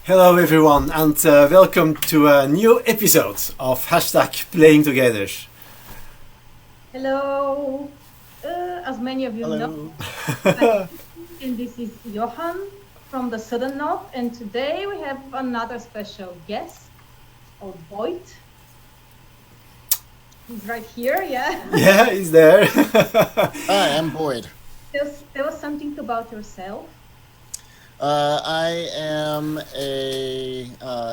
Hello everyone and welcome to a new episode of #Playing Together. Hello, as many of you know, and this is Johan from the Southern North, and today we have another special guest, called Boyd. He's right here, yeah? Yeah, he's there. Hi, I'm Boyd. Tell us something about yourself. I am a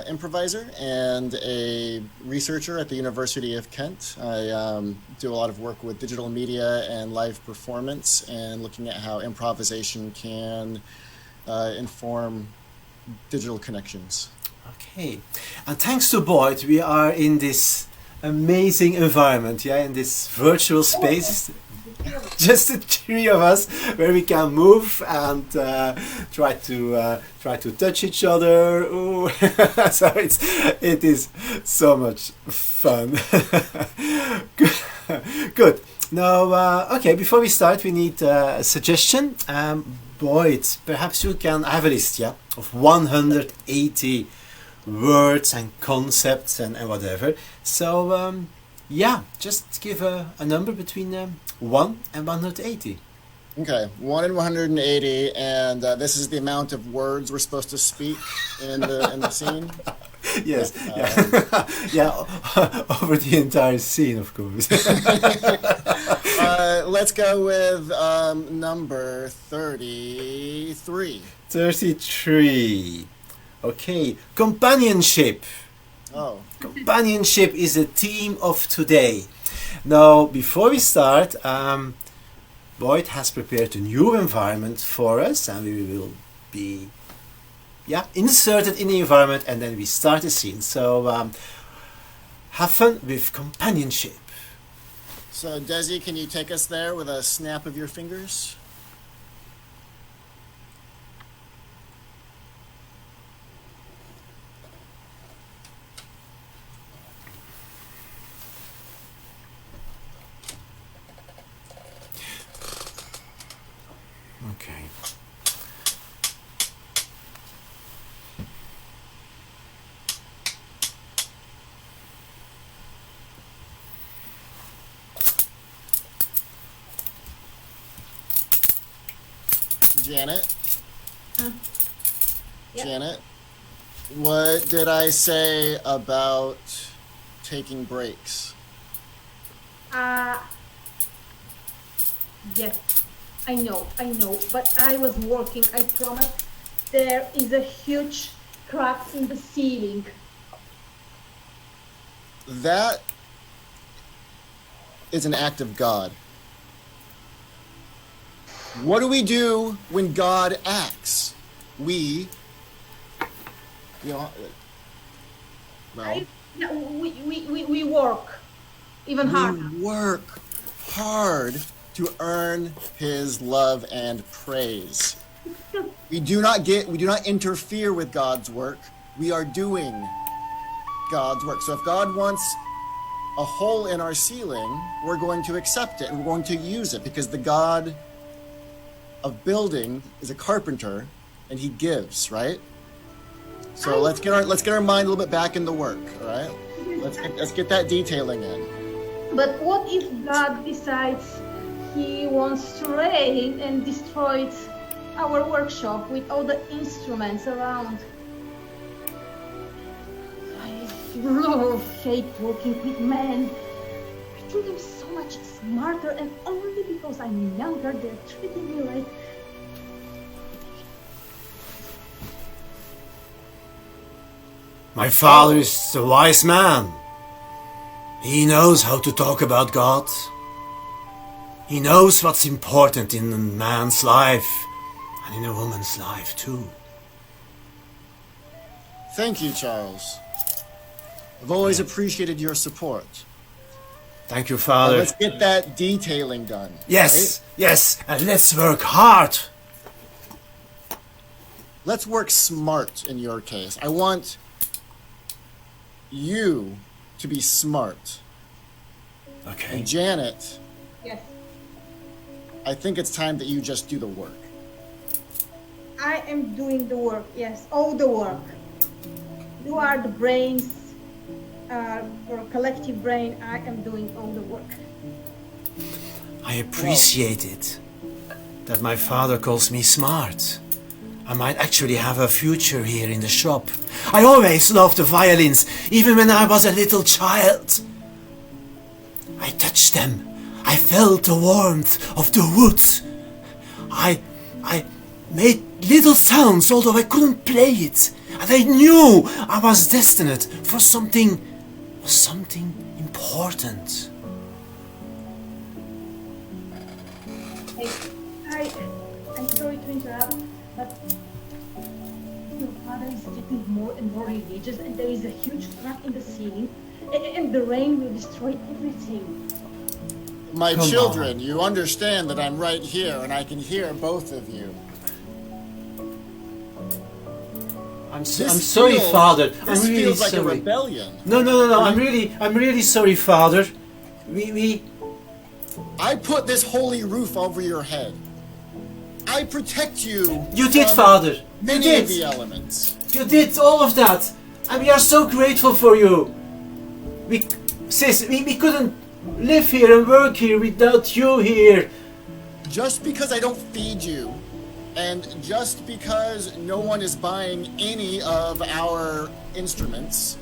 improviser and a researcher at the University of Kent. I do a lot of work with digital media and live performance and looking at how improvisation can inform digital connections. Okay, and thanks to Boyd, we are in this amazing environment, in this virtual space. Just the three of us, where we can move and try to touch each other. Ooh. So it is so much fun. Good. Now, okay. Before we start, we need a suggestion. Boyd, perhaps you can have a list, of 180 words and concepts and whatever. So. Just give a number between 1 and 180. Okay, 1 and 180, and this is the amount of words we're supposed to speak in the scene. Yes, over the entire scene, of course. Let's go with number 33. 33. Okay, companionship. Oh. Companionship is the theme of today. Now, before we start, Boyd has prepared a new environment for us, and we will be inserted in the environment, and then we start the scene. So, have fun with companionship. So, Desi, can you take us there with a snap of your fingers? Okay. Janet? Yep. Janet? What did I say about taking breaks? Yes, I know, but I was working, I promise. There is a huge crack in the ceiling. That is an act of God. What do we do when God acts? We work even harder. We work hard to earn His love and praise. We do not interfere with God's work. We are doing God's work. So if God wants a hole in our ceiling, we're going to accept it and we're going to use it because the God of building is a carpenter and He gives, right? So let's get our mind a little bit back in the work, all right? Let's get that detailing in. But what if God decides He wants to raid and destroy our workshop with all the instruments around? I hate working with men. I think I'm so much smarter, and only because I'm younger, they're treating me like... My father is a wise man. He knows how to talk about God. He knows what's important in a man's life and in a woman's life too. Thank you, Charles. I've always appreciated your support. Thank you, Father. Now let's get that detailing done. Yes, right? yes, and let's work hard. Let's work smart in your case. I want you to be smart. Okay. And Janet, Yes. I think it's time that you just do the work. I am doing the work, yes, all the work. You are the brains for a collective brain. I am doing all the work. I appreciate it that my father calls me smart. I might actually have a future here in the shop. I always loved the violins, even when I was a little child. I touched them. I felt the warmth of the wood. I made little sounds, although I couldn't play it. And I knew I was destined for something important. I'm sorry to interrupt, but your father is getting more and more religious, and there is a huge crack in the ceiling, and the rain will destroy everything. My Come children, on. you understand that I'm right here and I can hear both of you. I'm This sorry, feels- Father. This I'm really feels like sorry. a rebellion. No. I'm really sorry, Father. We I put this holy roof over your head. I protect you. You did, from Father. You Many of the did. elements. You did all of that, and we are so grateful for you. Sis, we couldn't live here and work here without you here. Just because I don't feed you, and just because no one is buying any of our instruments,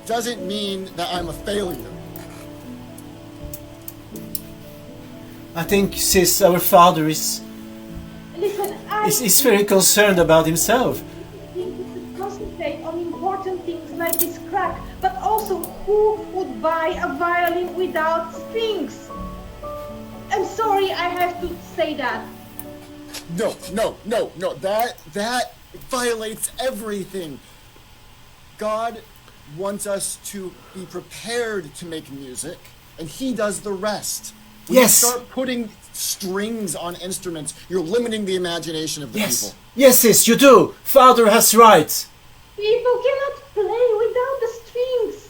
doesn't mean that I'm a failure. I think, sis, our father is Listen, I very concerned about himself. think we should concentrate on important things like this crack, but also who would buy a violin without strings? I'm sorry, I have to say that. No. That violates everything. God wants us to be prepared to make music, and He does the rest. When Yes. you start putting strings on instruments, you're limiting the imagination of the people. Yes, sis, you do. Father has right. People cannot play without the strings.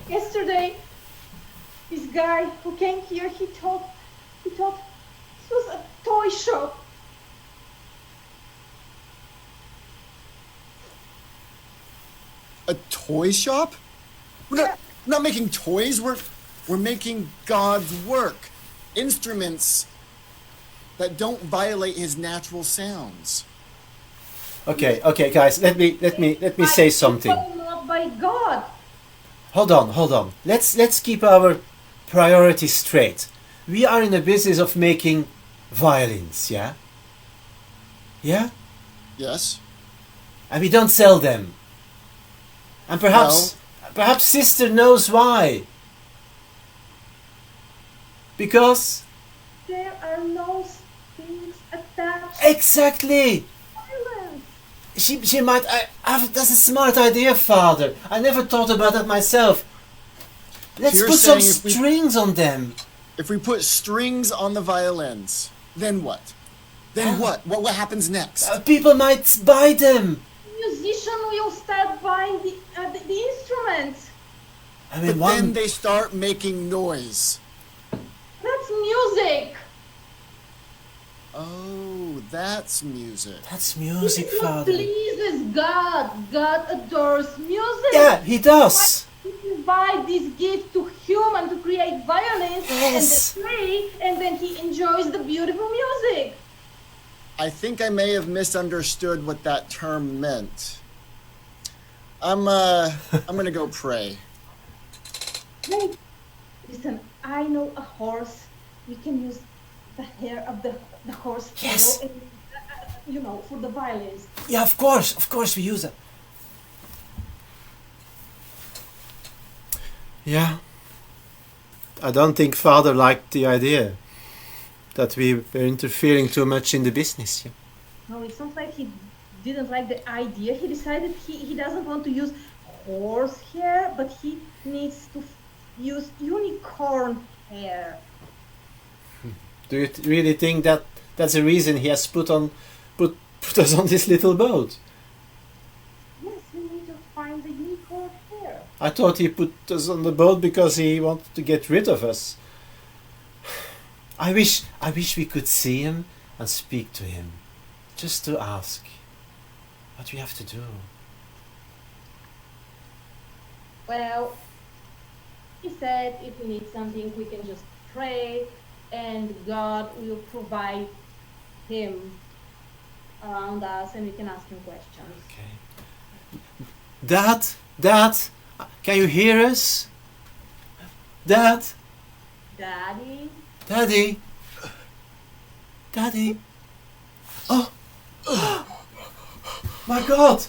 Yesterday, this guy who came here, he thought this was a toy shop. A toy shop? We're not making toys. We're making God's work. Instruments that don't violate His natural sounds. Okay, guys, let me say something. By people, not by God. Hold on. Let's keep our priorities straight. We are in the business of making violins, yeah? Yeah? Yes. And we don't sell them. And perhaps sister knows why. Because There are no strings attached. exactly. Violence. She might that's a smart idea, Father. I never thought about that myself. Let's You're put some saying if we- strings on them. If we put strings on the violins, then what? Then what? What happens next? People might buy them. Musician will start buying the instruments. I mean, But then they start making noise. That's music. Oh, that's music. That's This music, is what Father. pleases God. God adores music. Yeah, he does. He provides this gift to human to create violins Yes. and they play, and then he enjoys the beautiful music. I think I may have misunderstood what that term meant. I'm gonna go pray. Wait, listen, I know a horse. We can use the hair of the horse. Yes. For the violins. Yeah, of course we use it. Yeah. I don't think Father liked the idea that we were interfering too much in the business. Yeah. No, it sounds like he didn't like the idea. He decided he doesn't want to use horse hair, but he needs to use unicorn hair. Do you really think that that's the reason he has put us on this little boat? Yes, we need to find the unicorn hair. I thought he put us on the boat because he wanted to get rid of us. I wish we could see him and speak to him. Just to ask what we have to do. Well, he said if we need something, we can just pray, and God will provide him around us, and we can ask him questions. Okay. Dad, can you hear us? Dad, Daddy? Daddy. Oh, my God.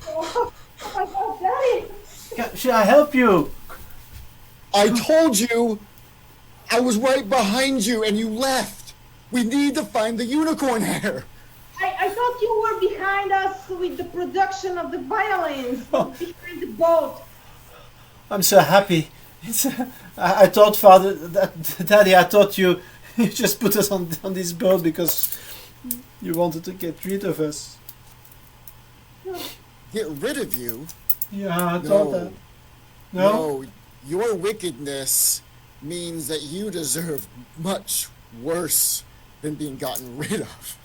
Oh my God, Daddy! Should I help you? I told you I was right behind you and you left. We need to find the unicorn hair. I thought you were behind us with the production of the violins, behind the boat. I'm so happy. I thought, Daddy, I thought you just put us on this boat because you wanted to get rid of us. Get rid of you? Yeah, I thought that. No? No, your wickedness means that you deserve much worse than being gotten rid of.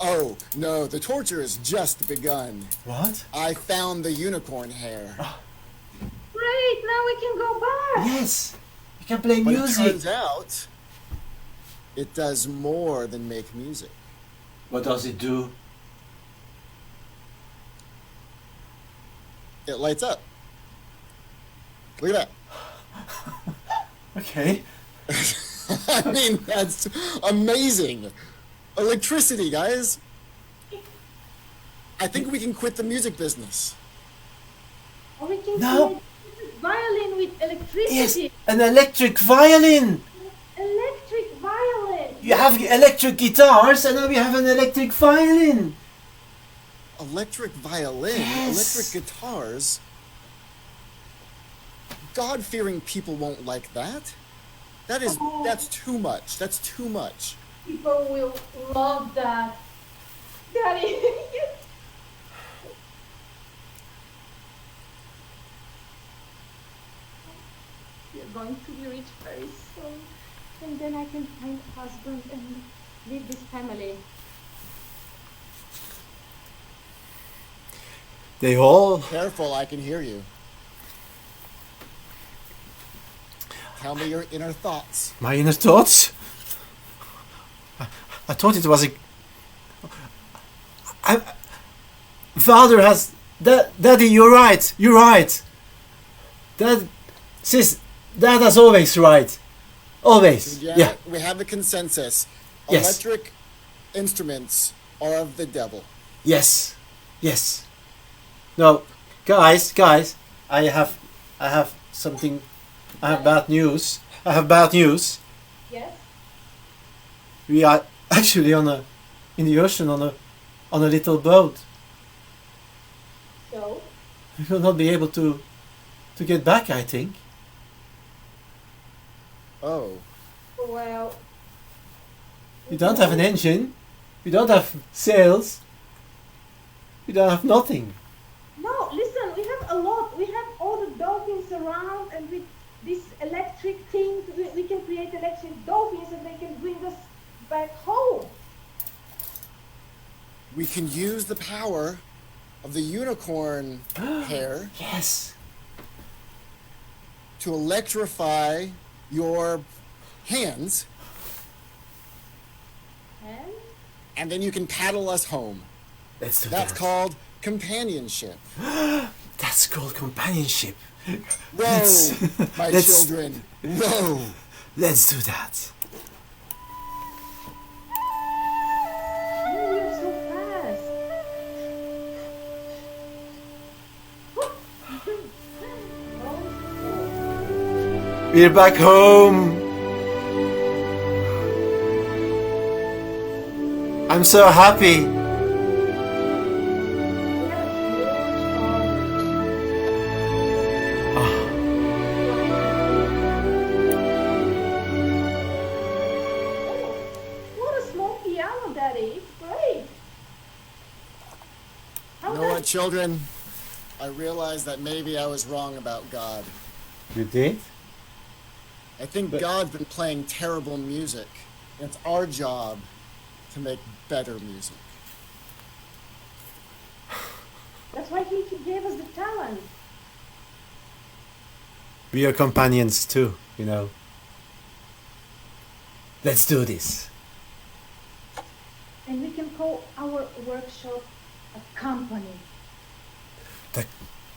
Oh, no, the torture has just begun. What? I found the unicorn hair. Great, now we can go back. Yes, you can play But music. it turns out, it does more than make music. What does it do? It lights up. Look at Okay. that. I mean, that's amazing. Electricity, guys. I think we can quit the music business. Or we can No. create a violin with electricity. Yes, an electric violin. Electric violin. You have electric guitars, and now we have an electric violin. Electric violin, Yes. electric guitars. God-fearing people won't like that. That's too much. That's too much. People will love that. Daddy. You're going to be rich very soon. And then I can find a husband and leave this family. They all. Careful, I can hear you. Tell me your inner thoughts. My inner thoughts. I thought it was a. Father has. Daddy, you're right. You're right. Dad is always right. Always. Yeah. We have a consensus. Yes. Electric instruments are of the devil. Yes. Yes. No, guys, I have something. I have bad news. Yes? We are actually in the ocean on a little boat. So? We will not be able to get back, I think. Oh. Well... We don't have an engine. We don't have sails. We don't have nothing. No, listen, we have a lot. We have all the dolphins around, and with this electric thing, we can create electric dolphins and they can bring us back home. We can use the power of the unicorn hair Yes. to electrify your hands, and then you can paddle us home. Let's do That's that. called companionship. That's called companionship. Row, my let's- children, row. Let's do that. Oh, we are so fast. We're back home. I'm so happy. What a small piano, Daddy. It's great. How You know what, children? I realize that maybe I was wrong about God. You did? I think But- God's been playing terrible music. It's our job to make better music. That's why he gave us the talent. We are companions too, you know. Let's do this. And we can call our workshop a company.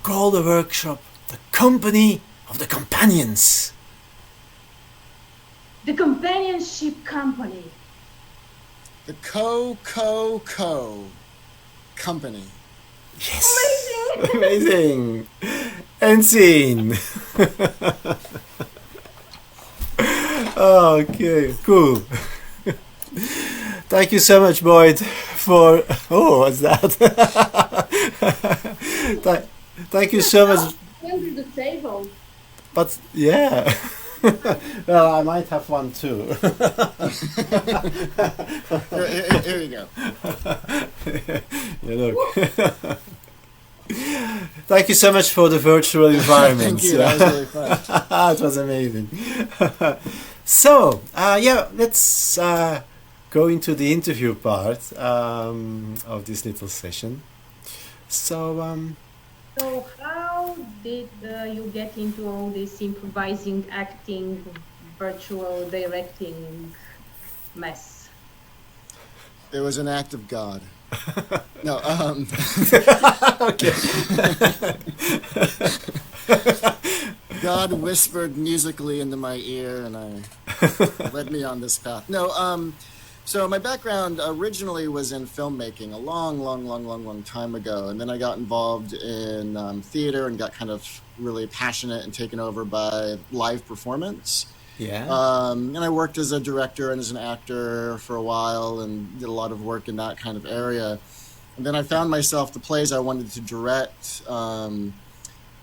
Call the workshop the company of the companions. The Companionship Company. The company. Yes. Amazing. And scene. Okay, cool. Thank you so much, Boyd, for... Oh, what's that? Thank you so much. Under the table. But, yeah. Well, I might have one too. Here you go. Yeah, look. Thank you so much for the virtual environment. Thank you. That was really fun. It was amazing. So, let's go into the interview part of this little session. So, So how did you get into all this improvising, acting, virtual directing mess? It was an act of God. No, okay. God whispered musically into my ear and led me on this path. No, so my background originally was in filmmaking a long time ago. And then I got involved in theater and got kind of really passionate and taken over by live performance. Yeah. And I worked as a director and as an actor for a while and did a lot of work in that kind of area. And then I found myself, the plays I wanted to direct, I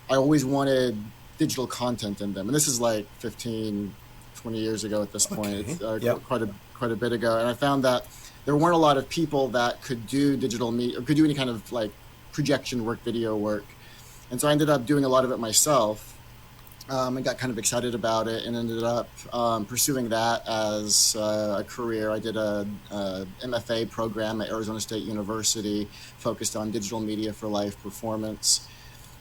always wanted digital content in them. And this is like 15, 20 years ago at this point. Okay. Yep. Quite a bit ago. And I found that there weren't a lot of people that could do digital media or could do any kind of like projection work, video work. And so I ended up doing a lot of it myself. And got kind of excited about it and ended up pursuing that as a career. I did a MFA program at Arizona State University focused on digital media for live performance.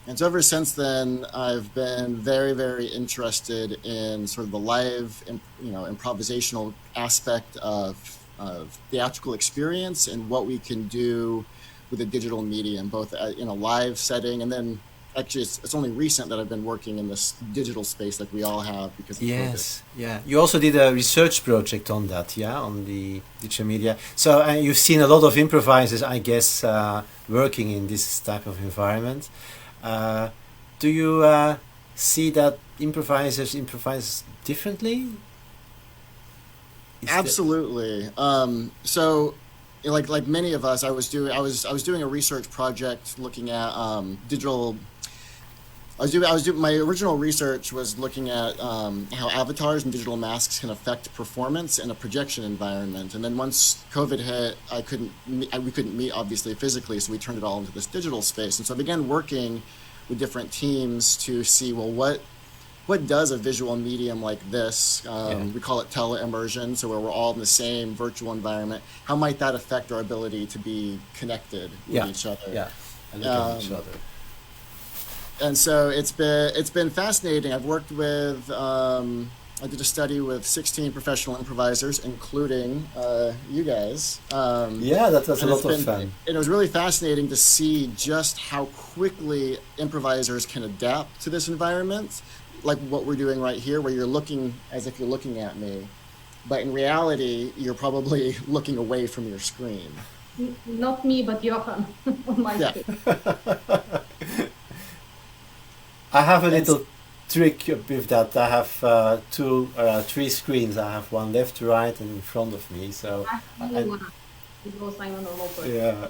And so ever since then, I've been very, very interested in sort of the live, improvisational aspect of theatrical experience and what we can do with a digital medium, both in a live setting and then actually, it's only recent that I've been working in this digital space like we all have because of Yes, yeah. You also did a research project on that, yeah, on the digital media. So you've seen a lot of improvisers, I guess, working in this type of environment. Do you see that improvisers improvise differently? Absolutely. So, like many of us, I was doing a research project looking at digital. My original research was looking at how avatars and digital masks can affect performance in a projection environment. And then once COVID hit, we couldn't meet obviously physically, so we turned it all into this digital space. And so I began working with different teams to see, well, what does a visual medium like this, we call it teleimmersion, so where we're all in the same virtual environment, how might that affect our ability to be connected with each other? Yeah, and look at each other. And so it's been fascinating. I've worked with, I did a study with 16 professional improvisers, including you guys. That was a lot of fun. And it was really fascinating to see just how quickly improvisers can adapt to this environment, like what we're doing right here, where you're looking as if you're looking at me, but in reality, you're probably looking away from your screen. Not me, but Johan on my screen. I have a little trick with that. I have three screens. I have one left, right, and in front of me. So because I'm a normal person. Yeah.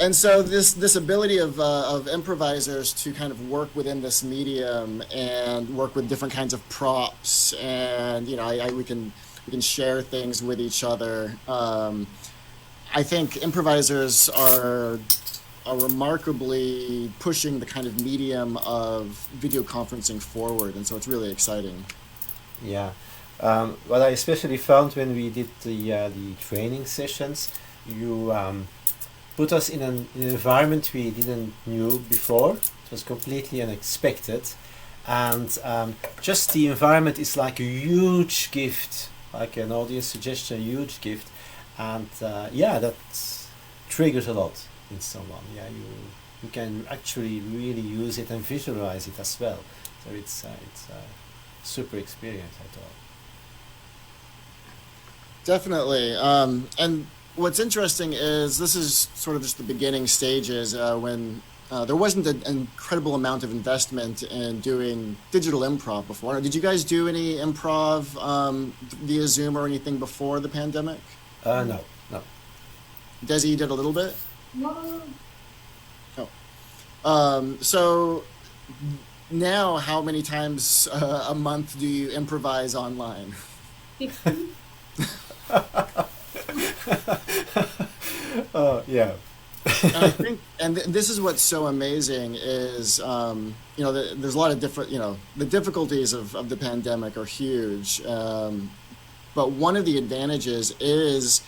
And so this ability of improvisers to kind of work within this medium and work with different kinds of props, and we can share things with each other. I think improvisers are remarkably pushing the kind of medium of video conferencing forward, and so it's really exciting. Yeah. What I especially found when we did the training sessions, you put us in an environment we didn't knew before. It was completely unexpected, and just the environment is like a huge gift, like an audience suggestion, a huge gift, and that triggers a lot in someone. Yeah, you can actually really use it and visualize it as well. So it's a super experience, I thought. Definitely. And what's interesting is this is sort of just the beginning stages when there wasn't an incredible amount of investment in doing digital improv before. Did you guys do any improv via Zoom or anything before the pandemic? No. Desi, you did a little bit? No. Oh. So now how many times a month do you improvise online? 50. Yeah. And I think, this is what's so amazing is, there's a lot of different, the difficulties of the pandemic are huge. But one of the advantages is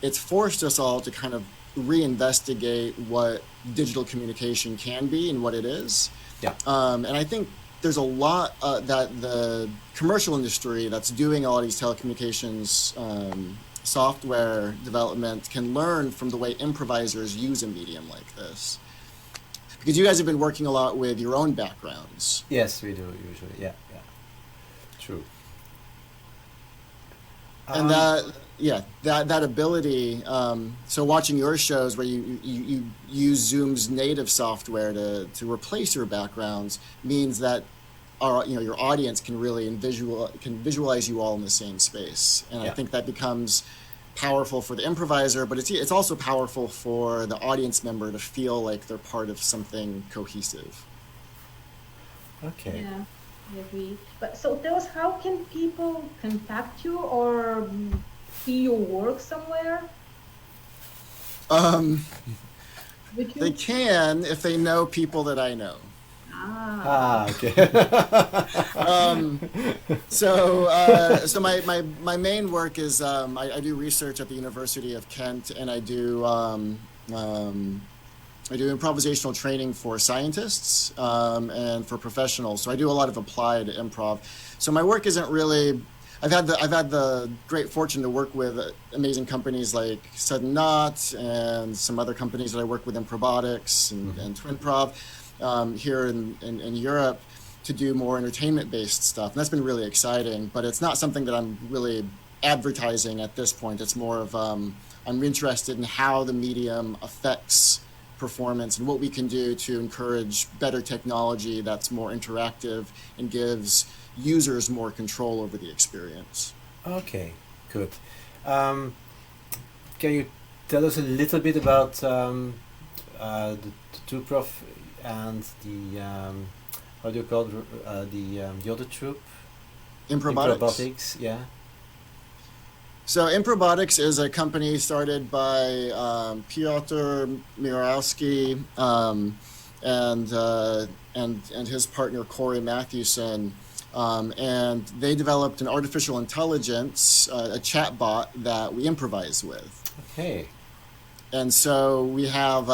it's forced us all to kind of reinvestigate what digital communication can be and what it is. Yeah. And I think there's a lot that the commercial industry that's doing all these telecommunications software development can learn from the way improvisers use a medium like this. Because you guys have been working a lot with your own backgrounds. Yes, we do usually. Yeah. True. And that ability. So watching your shows where you use Zoom's native software to replace your backgrounds means that your audience can really visualize you all in the same space, and I think that becomes powerful for the improviser, but it's also powerful for the audience member to feel like they're part of something cohesive. Okay. Yeah, I agree. But so tell us, how can people contact you or see your work somewhere? They can if they know people that I know. Okay. So my main work is I do research at the University of Kent, and I do improvisational training for scientists and for professionals. So I do a lot of applied improv. So my work isn't really. I've had the great fortune to work with amazing companies like Sudden Knot and some other companies that I work with, Improbotics and Twinprov. Here in Europe to do more entertainment-based stuff. And that's been really exciting, but it's not something that I'm really advertising at this point. It's more of I'm interested in how the medium affects performance and what we can do to encourage better technology that's more interactive and gives users more control over the experience. Okay, good. Can you tell us a little bit about the two prof and the how do you call it, the other troupe? Improbotics, yeah. So Improbotics is a company started by Piotr Mirowski and his partner Corey Matthewson, and they developed an artificial intelligence, a chatbot that we improvise with. Okay. And so we have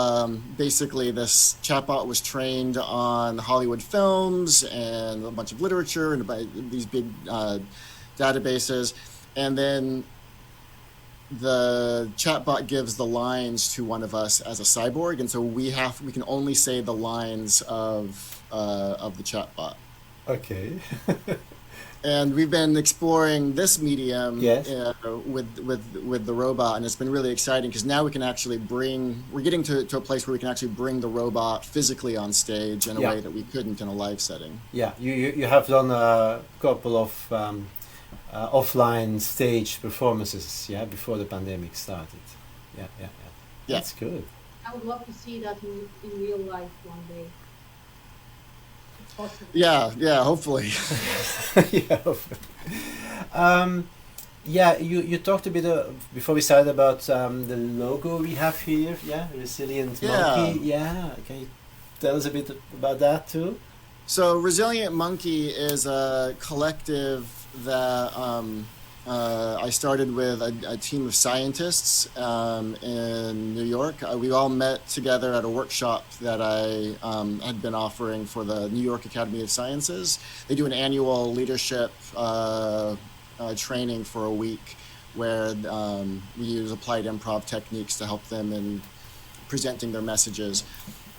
basically this chatbot was trained on Hollywood films and a bunch of literature and these big databases. And then the chatbot gives the lines to one of us as a cyborg. And so we can only say the lines of the chatbot. Okay. And we've been exploring this medium with the robot, and it's been really exciting because now we can actually we're getting to a place where we can actually bring the robot physically on stage in a way that we couldn't in a live setting. Yeah, you have done a couple of offline stage performances, before the pandemic started. Yeah. That's good. I would love to see that in real life one day. Possible. Yeah, hopefully. You talked a bit before we started about the logo we have here. Resilient Monkey. Can you tell us a bit about that too? So Resilient Monkey is a collective that I started with a team of scientists in New York. We all met together at a workshop that I had been offering for the New York Academy of Sciences. They do an annual leadership training for a week where we use applied improv techniques to help them in presenting their messages.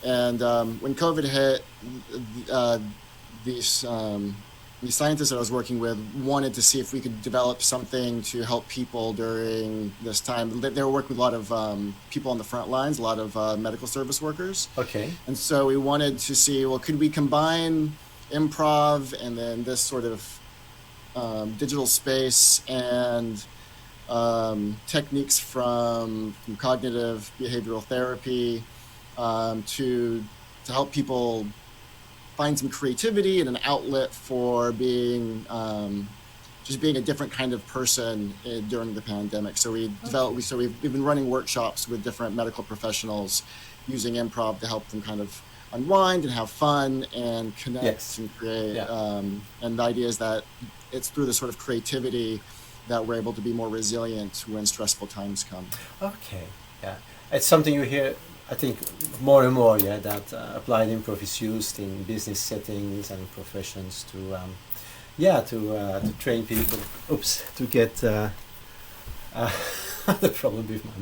And when COVID hit, these scientists that I was working with wanted to see if we could develop something to help people during this time. They were working with a lot of people on the front lines, a lot of medical service workers. Okay. And so we wanted to see, well, could we combine improv and then this sort of digital space and techniques from cognitive behavioral therapy to help people find some creativity and an outlet for being just being a different kind of person during the pandemic. So we've been running workshops with different medical professionals using improv to help them kind of unwind and have fun and connect. Yes. And create. Yeah. And the idea is that it's through the sort of creativity that we're able to be more resilient when stressful times come. Okay, yeah. It's something you hear, I think, more and more, yeah, that applied improv is used in business settings and professions to train people. Oops, to get the problem with my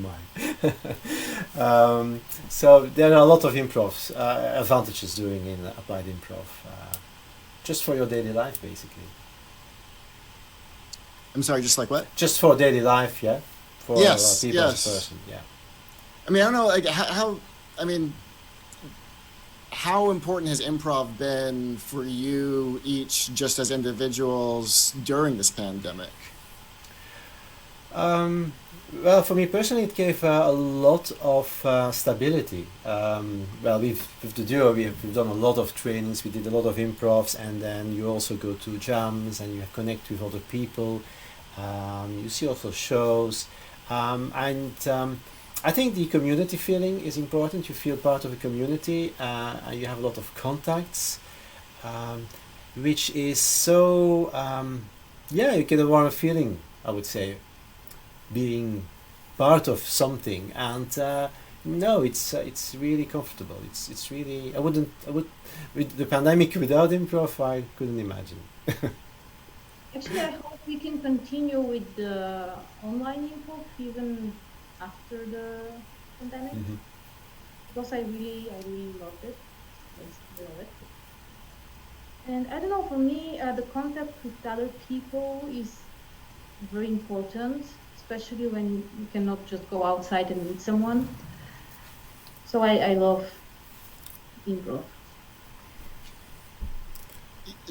mind. So there are a lot of improv advantages doing in applied improv, just for your daily life, basically. I'm sorry, just like what? Just for daily life, yeah. For people as a person, yeah. I mean, I don't know, like how important has improv been for you each, just as individuals, during this pandemic? Well, for me personally, it gave a lot of stability. Well, with the duo, we've done a lot of trainings. We did a lot of improvs, and then you also go to jams and you connect with other people. You see also shows, and I think the community feeling is important. You feel part of a community, and you have a lot of contacts, which is so, you get a warm feeling, I would say, being part of something. And no, it's really comfortable. It's really, I would with the pandemic without improv, I couldn't imagine. Actually, I hope we can continue with the online improv even after the pandemic, because I really loved it. I still love it. And I don't know, for me, the contact with other people is very important, especially when you cannot just go outside and meet someone. So I love improv.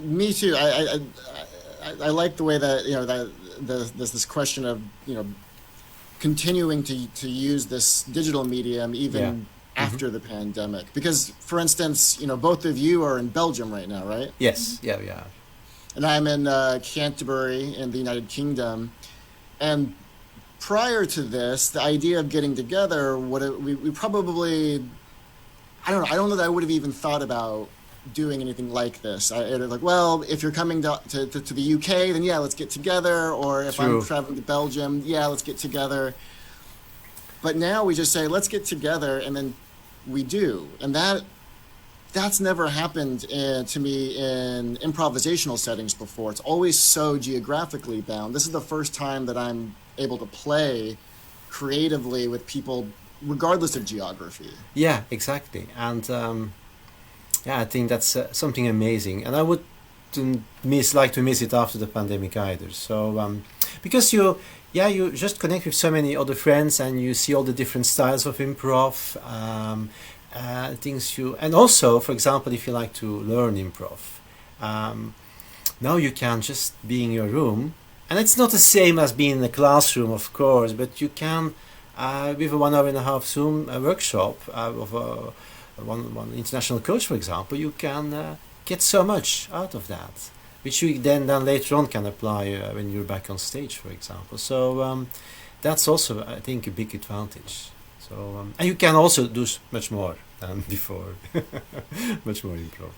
Me too. I like the way that that there's this question of continuing to use this digital medium even after the pandemic, because for instance both of you are in Belgium right now, right? Yes. Yeah, we are. And I'm in Canterbury in the United Kingdom, and prior to this, the idea of getting together, we probably, I don't know that I would have even thought about doing anything like this. Like, well, if you're coming to the UK, then yeah, let's get together. Or if I'm traveling to Belgium, yeah, let's get together. But now we just say, let's get together, and then we do. And that's never happened to me in improvisational settings before. It's always so geographically bound. This is the first time that I'm able to play creatively with people regardless of geography. Yeah, exactly. And I think that's something amazing, and I wouldn't like to miss it after the pandemic either. So because you just connect with so many other friends, and you see all the different styles of improv, and also, for example, if you like to learn improv, now you can just be in your room, and it's not the same as being in a classroom, of course, but you can with a 1 hour and a half Zoom workshop of one international coach, for example, you can get so much out of that, which you then later on can apply when you're back on stage, for example. So that's also, I think, a big advantage. So and you can also do much more than before, much more improv.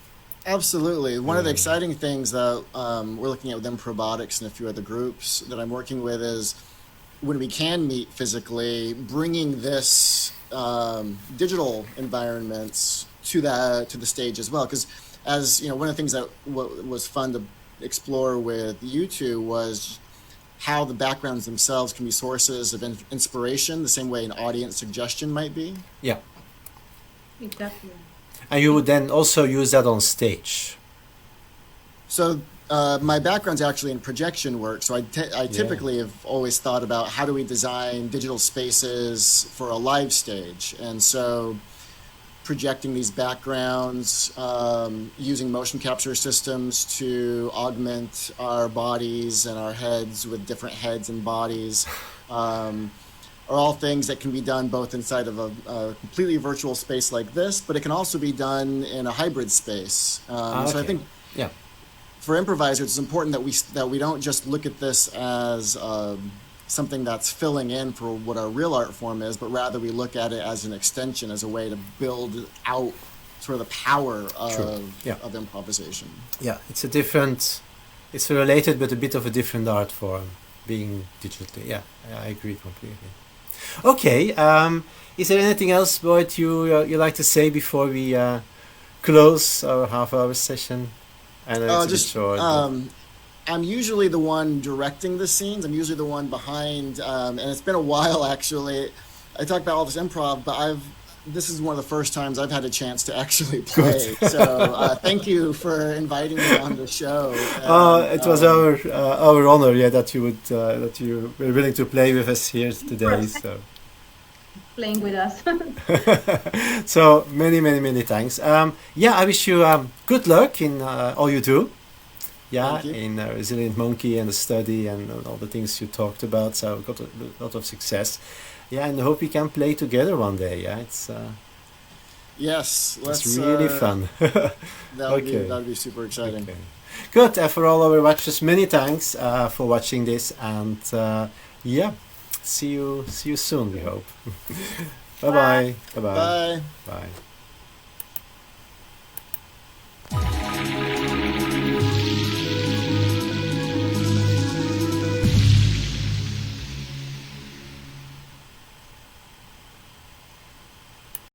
Absolutely. One of the exciting things that we're looking at with Improbotics and a few other groups that I'm working with is when we can meet physically, bringing this digital environments to the stage as well. Because as you know, one of the things that was fun to explore with you two was how the backgrounds themselves can be sources of inspiration, the same way an audience suggestion might be. Yeah. Exactly. And you would then also use that on stage. So my background's actually in projection work. So I typically have always thought about how do we design digital spaces for a live stage. And so projecting these backgrounds, using motion capture systems to augment our bodies and our heads with different heads and bodies, are all things that can be done both inside of a completely virtual space like this, but it can also be done in a hybrid space. So I think for improvisers, it's important that we don't just look at this as something that's filling in for what our real art form is, but rather we look at it as an extension, as a way to build out sort of the power of improvisation. Yeah, it's related but a bit of a different art form, being digitally. Yeah, I agree completely. Okay, is there anything else, Boyd, you like to say before we close our half-hour session? I know it's just short. I'm usually the one directing the scenes. I'm usually the one behind, and it's been a while actually. I talk about all this improv, but this is one of the first times I've had a chance to actually play. So thank you for inviting me on the show. It was our honor, that you were willing to play with us here today. So playing with us. So many thanks. I wish you good luck in all you do. In Resilient Monkey and the study and all the things you talked about. So got a lot of success. And I hope we can play together one day. It's it's really fun. That'd be super exciting. Okay. Good. For all our watchers, many thanks for watching this, and see you soon. We hope. Bye. Bye. Bye.